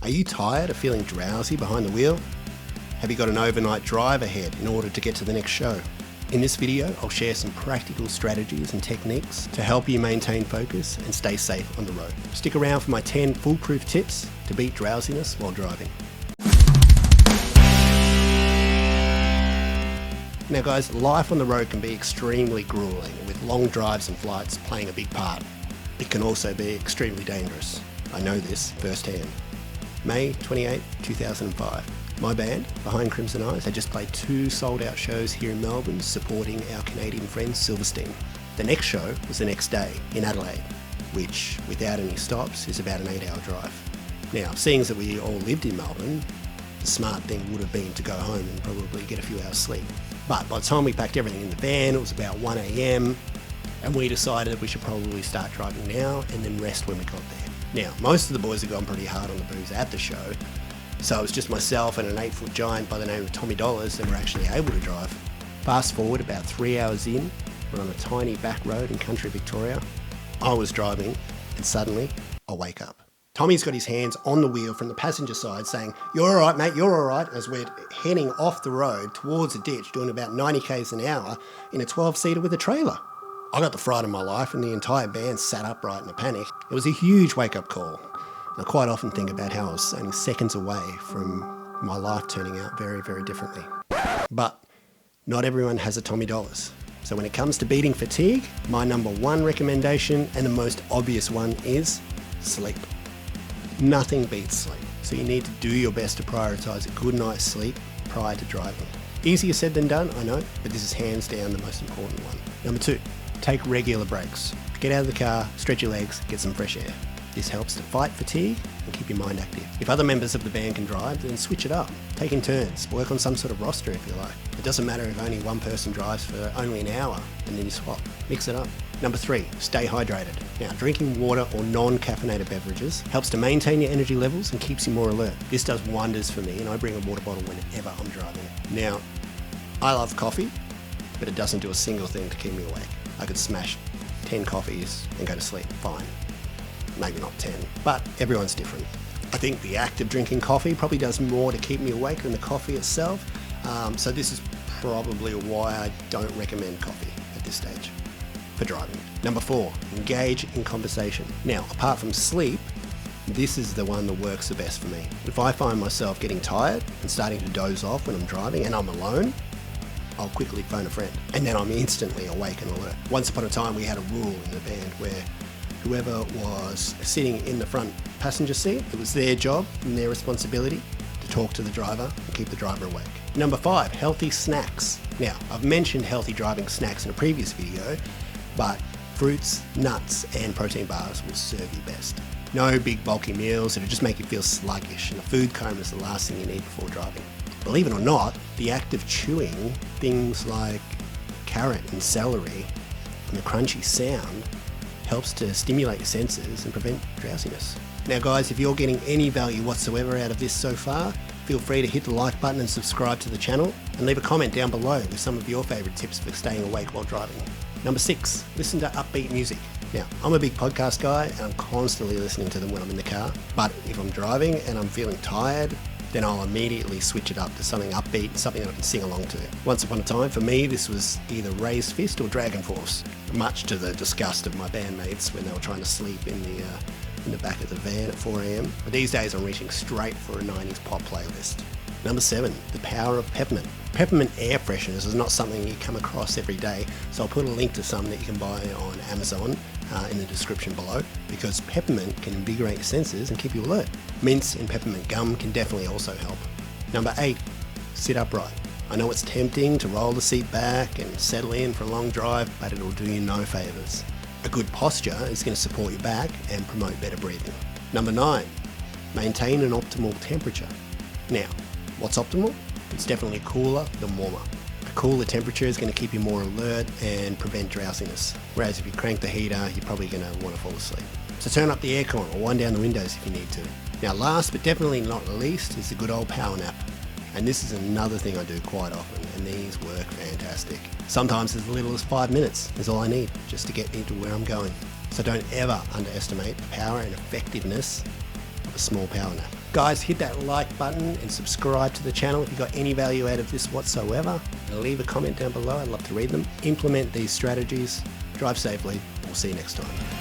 Are you tired of feeling drowsy behind the wheel? Have you got an overnight drive ahead in order to get to the next show? In this video, I'll share some practical strategies and techniques to help you maintain focus and stay safe on the road. Stick around for my 10 foolproof tips to beat drowsiness while driving. Now guys, life on the road can be extremely grueling, with long drives and flights playing a big part. It can also be extremely dangerous. I know this firsthand. May 28, 2005. My band, Behind Crimson Eyes, had just played 2 sold-out shows here in Melbourne supporting our Canadian friends Silverstein. The next show was the next day in Adelaide, which, without any stops, is about an 8-hour drive. Now, seeing as that we all lived in Melbourne, the smart thing would have been to go home and probably get a few hours sleep. But by the time we packed everything in the van, it was about 1 a.m, and we decided that we should probably start driving now and then rest when we got there. Now, most of the boys had gone pretty hard on the booze at the show, so it was just myself and an 8-foot giant by the name of Tommy Dollars that were actually able to drive. Fast forward about 3 hours in, we're on a tiny back road in country Victoria. I was driving, and suddenly, I wake up. Tommy's got his hands on the wheel from the passenger side saying, "You're all right, mate, you're all right," as we're heading off the road towards a ditch doing about 90 k's an hour in a 12-seater with a trailer. I got the fright of my life and the entire band sat upright in a panic. It was a huge wake-up call. I quite often think about how I was only seconds away from my life turning out very, very differently. But not everyone has a Tommy Dollars. So when it comes to beating fatigue, my number 1 recommendation, and the most obvious one, is sleep. Nothing beats sleep, so you need to do your best to prioritise a good night's sleep prior to driving. Easier said than done, I know, but this is hands down the most important one. Number 2, take regular breaks. Get out of the car, stretch your legs, get some fresh air. This helps to fight fatigue and keep your mind active. If other members of the band can drive, then switch it up. Take in turns, work on some sort of roster if you like. It doesn't matter if only one person drives for only an hour and then you swap. Mix it up. Number 3, stay hydrated. Now, drinking water or non-caffeinated beverages helps to maintain your energy levels and keeps you more alert. This does wonders for me, and I bring a water bottle whenever I'm driving. Now, I love coffee, but it doesn't do a single thing to keep me awake. I could smash 10 coffees and go to sleep fine. Maybe not 10, but everyone's different. I think the act of drinking coffee probably does more to keep me awake than the coffee itself, so this is probably why I don't recommend coffee at this stage for driving. Number 4, engage in conversation. Now, apart from sleep, this is the one that works the best for me. If I find myself getting tired and starting to doze off when I'm driving and I'm alone, I'll quickly phone a friend, and then I'm instantly awake and alert. Once upon a time, we had a rule in the band where whoever was sitting in the front passenger seat, it was their job and their responsibility to talk to the driver and keep the driver awake. Number 5, healthy snacks. Now, I've mentioned healthy driving snacks in a previous video, but fruits, nuts, and protein bars will serve you best. No big bulky meals that'll just make you feel sluggish, and a food coma is the last thing you need before driving. Believe it or not, the act of chewing things like carrot and celery and the crunchy sound helps to stimulate your senses and prevent drowsiness. Now guys, if you're getting any value whatsoever out of this so far, feel free to hit the like button and subscribe to the channel, and leave a comment down below with some of your favourite tips for staying awake while driving. Number 6, listen to upbeat music. Now, I'm a big podcast guy and I'm constantly listening to them when I'm in the car, but if I'm driving and I'm feeling tired, then I'll immediately switch it up to something upbeat, something that I can sing along to. Once upon a time, for me, this was either Raised Fist or Dragon Force, much to the disgust of my bandmates when they were trying to sleep in the back of the van at 4 a.m. But these days, I'm reaching straight for a 90s pop playlist. Number 7, the power of peppermint. Peppermint air fresheners is not something you come across every day, so I'll put a link to some that you can buy on Amazon in the description below, because peppermint can invigorate your senses and keep you alert. Mints and peppermint gum can definitely also help. Number 8, sit upright. I know it's tempting to roll the seat back and settle in for a long drive, but it'll do you no favours. A good posture is going to support your back and promote better breathing. Number 9, maintain an optimal temperature. Now, what's optimal? It's definitely cooler than warmer. A cooler temperature is going to keep you more alert and prevent drowsiness. Whereas if you crank the heater, you're probably going to want to fall asleep. So turn up the aircon or wind down the windows if you need to. Now last but definitely not least is the good old power nap. And this is another thing I do quite often, and these work fantastic. Sometimes as little as 5 minutes is all I need just to get me to where I'm going. So don't ever underestimate the power and effectiveness of a a small power nap. Guys, hit that like button and subscribe to the channel if you got any value out of this whatsoever. Leave a comment down below, I'd love to read them. Implement these strategies, drive safely, we'll see you next time.